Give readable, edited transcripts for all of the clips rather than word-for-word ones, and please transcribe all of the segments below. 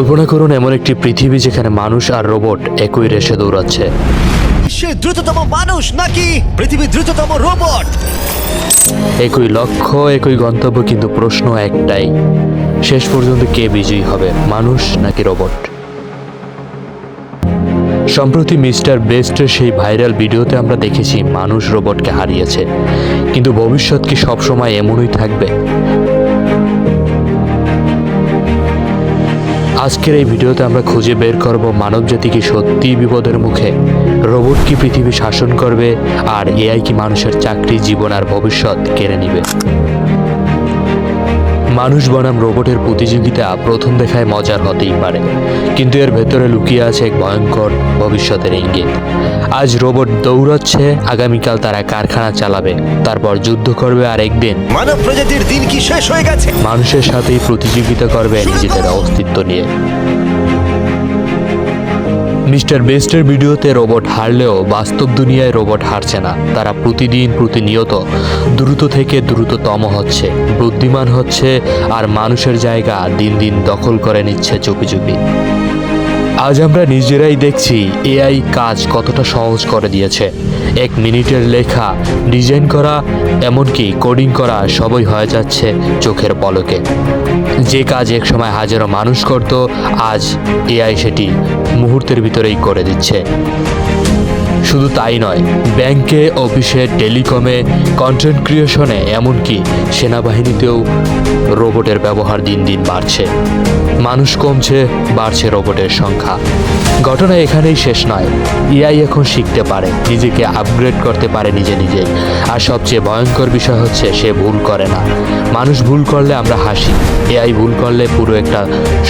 কল্পনা করুন এমন একটি পৃথিবী যেখানে মানুষ আর রোবট একই রেসে দৌড়াচ্ছে। বিশ্বের দ্রুততম মানুষ নাকি পৃথিবীর দ্রুততম রোবট? একই লক্ষ্য, একই গন্তব্য, কিন্তু প্রশ্ন একটাই, শেষ পর্যন্ত কে বিজয়ী হবে, মানুষ নাকি রোবট? সম্প্রতি মিস্টার বেস্টের সেই ভাইরাল ভিডিওতে আমরা দেখেছি মানুষ রোবটকে হারিয়েছে, কিন্তু ভবিষ্যৎ কি সবসময় এমনই থাকবে? আজকের এই ভিডিওতে আমরা খুঁজে বের করব মানবজাতি কি সত্যিই বিপদের মুখে, রোবট কি পৃথিবী শাসন করবে, আর এআই কি মানুষের চাকরি, জীবন আর ভবিষ্যৎ কেড়ে নেবে। মানুষ বনাম রোবটের প্রতিযোগিতা প্রথম দেখায় মজার হতেই পারে, কিন্তু এর ভেতরে লুকিয়ে আছে এক ভয়ঙ্কর ভবিষ্যতের ইঙ্গিত। আজ রোবট দৌড়াচ্ছে, আগামীকাল তারা কারখানা চালাবে, তারপর যুদ্ধ করবে, আর একদিন মানব প্রজাতির দিন কি শেষ হয়ে গেছে? মানুষের সাথেই প্রতিযোগিতা করবে নিজেদের অস্তিত্ব নিয়ে। মিস্টার বেস্টের ভিডিওতে রোবট হারলেও বাস্তব দুনিয়ায় রোবট হারছে না। তারা প্রতিনিয়ত দ্রুত থেকে দ্রুততম হচ্ছে, বুদ্ধিমান হচ্ছে, আর মানুষের জায়গা দিন দিন দখল করে নিচ্ছে চুপি চুপি। আজ আমরা নিজেরাই দেখছি এআই কাজ কতটা সহজ করে দিয়েছে। 1 মিনিটের লেখা, ডিজাইন করা, এমনকি কোডিং করা সবই হয়ে যাচ্ছে চোখের পলকে। যে কাজ একসময় হাজারো মানুষ করত, আজ এআই সেটি মুহূর্তের ভিতরেই করে দিচ্ছে। শুধু তাই নয়, ব্যাংকে, অফিসে, টেলিকমে, কন্টেন্ট ক্রিয়েশনে, এমনকি সেনাবাহিনীতেও রোবটের ব্যবহার দিন দিন বাড়ছে। মানুষ কমছে, বাড়ছে রোবটের সংখ্যা। ঘটনা এখানেই শেষ নয়। এআই এখন শিখতে পারে, নিজেকে আপগ্রেড করতে পারে নিজেই। আর সবচেয়ে ভয়ঙ্কর বিষয় হচ্ছে সে ভুল করে না। মানুষ ভুল করলে আমরা হাসি, এআই ভুল করলে পুরো একটা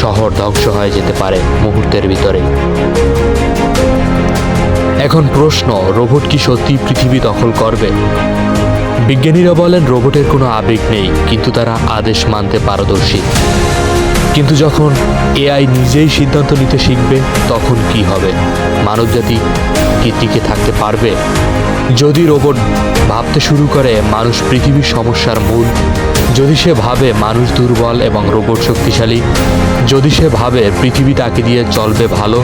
শহর ধ্বংস হয়ে যেতে পারে মুহূর্তের ভিতরেই। এখন প্রশ্ন, রোবট কি সত্যি পৃথিবী দখল করবে? বিজ্ঞানীরা বলেন রোবটের কোনো আবেগ নেই, কিন্তু তারা আদেশ মানতে পারদর্শী। কিন্তু যখন এআই নিজেই সিদ্ধান্ত নিতে শিখবে, তখন কি হবে? মানবজাতি কি টিকে থাকতে পারবে? যদি রোবট ভাবতে শুরু করে মানুষ পৃথিবীর সমস্যার মূল, যদি সে ভাবে মানুষ দুর্বল এবং রোবট শক্তিশালী, যদি সে ভাবে পৃথিবী তাকে দিয়ে চলবে ভালো,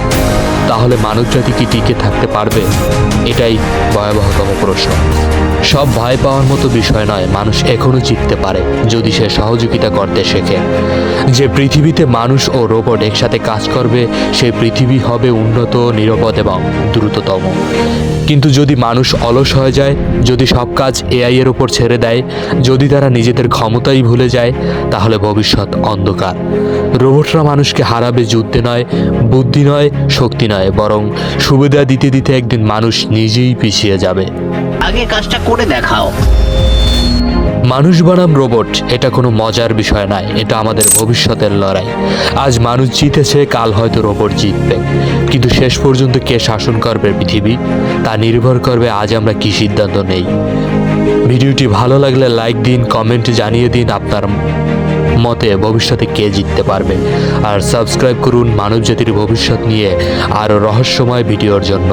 তাহলে মানবজাতি কি টিকে থাকতে পারবে? এটাই ভয়াবহতম প্রশ্ন। সব ভয় পাওয়ার মতো বিষয় নয়, মানুষ এখনও জিততে পারে যদি সে সহযোগিতা করতে শেখে। যে পৃথিবীতে মানুষ ও রোবট একসাথে কাজ করবে, সেই পৃথিবী হবে উন্নত, নিরাপদ এবং দ্রুততম। কিন্তু যদি মানুষ অলস হয়ে যায়, যদি সব কাজ এআই এর ওপর ছেড়ে দেয়, যদি তারা নিজেদের ক্ষমতাই ভুলে যায়, তাহলে ভবিষ্যৎ অন্ধকার। রোবটরা মানুষকে হারাবে যুদ্ধে নয়, বুদ্ধি নয়, শক্তি নয়, বরং সুবিধা দিতে দিতে একদিন মানুষ নিজেই পিছিয়ে যাবে। আগে কাজটা করে দেখাও। মানুষ বনাম রোবট এটা কোনো মজার বিষয় নয়, এটা আমাদের ভবিষ্যতের লড়াই। আজ মানুষ জিতেছে, কাল হয়তো রোবট জিতবে, কিন্তু শেষ পর্যন্ত কে শাসন করবে পৃথিবী, তা নির্ভর করবে আজ আমরা কি সিদ্ধান্ত নেই। ভিডিওটি ভালো লাগলে লাইক দিন, কমেন্টে জানিয়ে দিন আপনার মতে ভবিষ্যতে কে জিততে পারবে, আর সাবস্ক্রাইব করুন মানবজাতির ভবিষ্যৎ নিয়ে আরও রহস্যময় ভিডিওর জন্য।